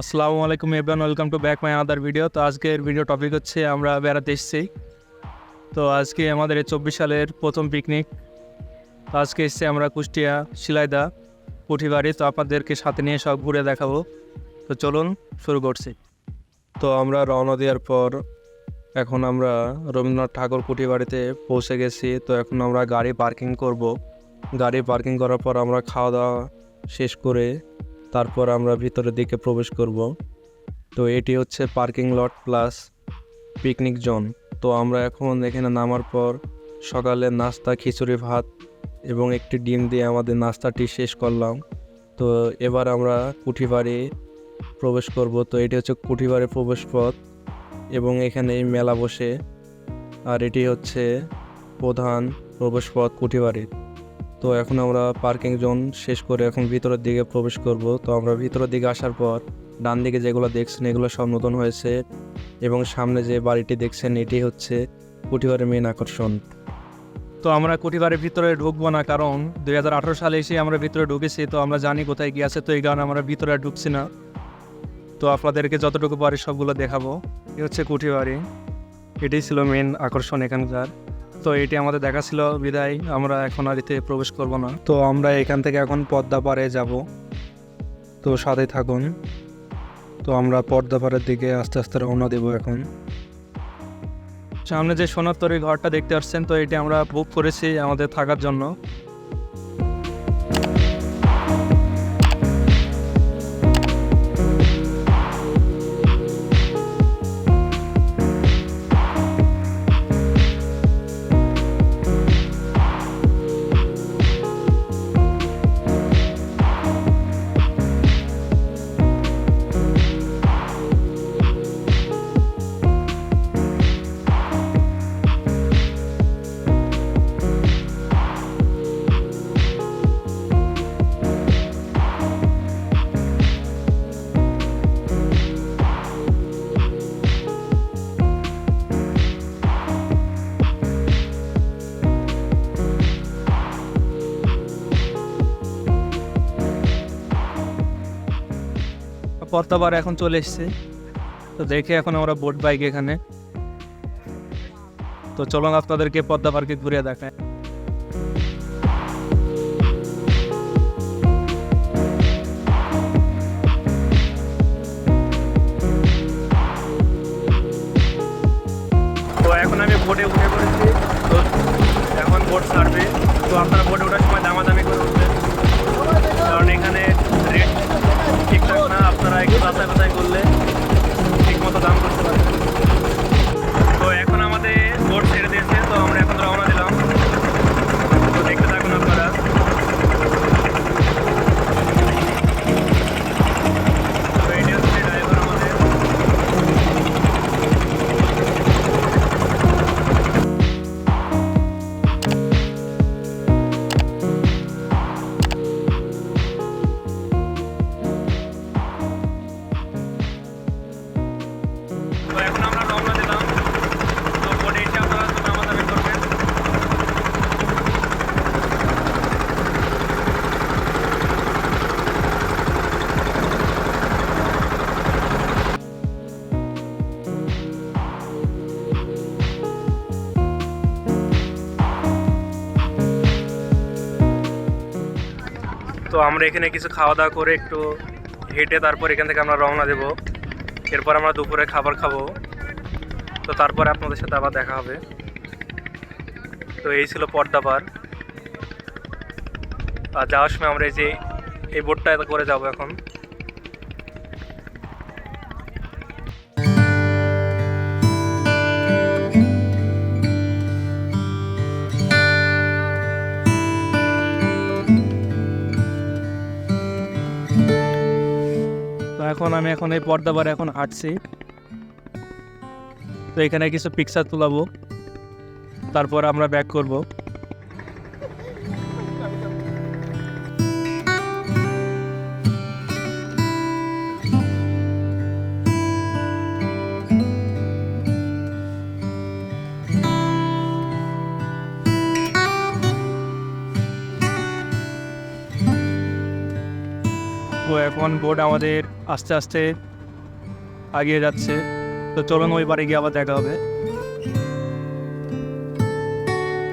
আসসালামু আলাইকুম everyone, welcome to back my other video. তো আজকের ভিডিও টপিক হচ্ছে আমরা বেড়াতে এসেছি। তো আজকে আমাদের এই 24 সালের প্রথম পিকনিক। তো আজকে এসেছি আমরা কুষ্টিয়া শিলাইদা পুঠিবাড়ি। তো আপনাদেরকে সাথে নিয়ে সব ঘুরে দেখাবো। তো চলুন শুরু করছি। তো আমরা রওনা দেওয়ার পর এখন আমরা রবীন্দ্রনাথ ঠাকুর কুঠিবাড়িতে পৌঁছে গেছি। তো এখন আমরা গাড়ি পার্কিং করব। গাড়ি পার্কিং করার পর আমরা খাওয়া দাওয়া শেষ করে তারপর আমরা ভিতরের দিকে প্রবেশ করব। তো এটি হচ্ছে parking lot plus picnic zone. তো আমরা এখন এখানে নামার পর সকালের নাস্তা খিচুড়ি ভাত এবং একটি ডিম দিয়ে আমাদের নাস্তাটি শেষ করলাম। তো এবার আমরা কুঠিবাড়ি প্রবেশ করব। তো এটি হচ্ছে কুঠিবাড়ির প্রবেশ পথ এবং এখানে মেলা বসে। আর এটি হচ্ছে প্রধান প্রবেশ পথ কুঠিবাড়ির। তো এখন আমরা পার্কিং জোন শেষ করে এখন ভিতরের দিকে প্রবেশ করব। তো আমরা ভিতরের দিকে আসার পর ডান দিকে যেগুলো দেখছেন এগুলো সব নতুন হয়েছে এবং সামনে যে বাড়িটি দেখছেন এটি হচ্ছে কুঠিবাড়ির মেন আকর্ষণ। তো আমরা কুঠিবাড়ির ভিতরে ঢুকবো না, কারণ 2018 সালে এসে আমরা ভিতরে ঢুকেছি। তো আমরা জানি কোথায় গিয়ে আছে, তো এই কারণে আমরা ভিতরে আর ঢুকছি না। তো আপনাদেরকে যতটুকু পারি সবগুলো দেখাবো। এই হচ্ছে কুঠিবাড়ি, এটাই ছিল মেন আকর্ষণ এখানকার। তো এটি আমাদের দেখা ছিল বিদায় আমরা এখন আর এতে প্রবেশ করব না। তো আমরা এখান থেকে এখন পদ্মা পাড়ে যাব। তো সাথে থাকুন। তো আমরা পদ্মা পাড়ের দিকে আস্তে আস্তে রওনা দেব। এখন সামনে যে সোনার তরী ঘরটা দেখতে পাচ্ছেন, তো এটি আমরা বুক করেছি আমাদের থাকার জন্য। পদ্মাবার এখন চলে এসছে। তো দেখে এখন আমরা বোট বাইক এখানে। তো চলুন আপনাদেরকে পদ্মা পার্কে ঘুরিয়ে দেখায়। তো এখন আমি বোটে উঠে পড়েছি। তো এখন বোট ছাড়বে। তো আপনারা বোটে ওঠার সময় দামাদামি করে উঠবেন, কারণ এখানে রেট ঠিকঠাক না। আপনারা একটু যাচাই বাছাই করলে ঠিক মতো দাম করতে পারবেন। তো এখন আমাদের বোট ছেড়ে দিয়েছে। তো আমরা এখন রওনা দিলাম। তো দেখতে থাকুন আপনারা। তো এটি হচ্ছে ড্রাইভার আমাদের। তো এখন আমরা রওনা দিলাম। তো বোটে এসে আপনারা তো দামাদামি করবেন। তো আমরা এখানে কিছু খাওয়া দাওয়া করে একটু হেঁটে তারপর এখান থেকে আমরা রওনা দেব। এরপর আমরা দুপুরে খাবার খাবো। তো তারপরে আপনাদের সাথে আবার দেখা হবে। তো এই ছিল পদ্মা পার। আর যাওয়ার সময় আমরা এই বোটটা করে যাব এখন। তো আমি এখন এই পদ্মা পাড়ে এখন হাঁটছি। তো এখানে কিছু পিকচার তোলাবো, তারপর আমরা ব্যাক করব। তো এখন বোট আমাদের আস্তে আস্তে এগিয়ে যাচ্ছে। তো চলুন ওই বাড়ি গিয়ে আবার দেখা হবে।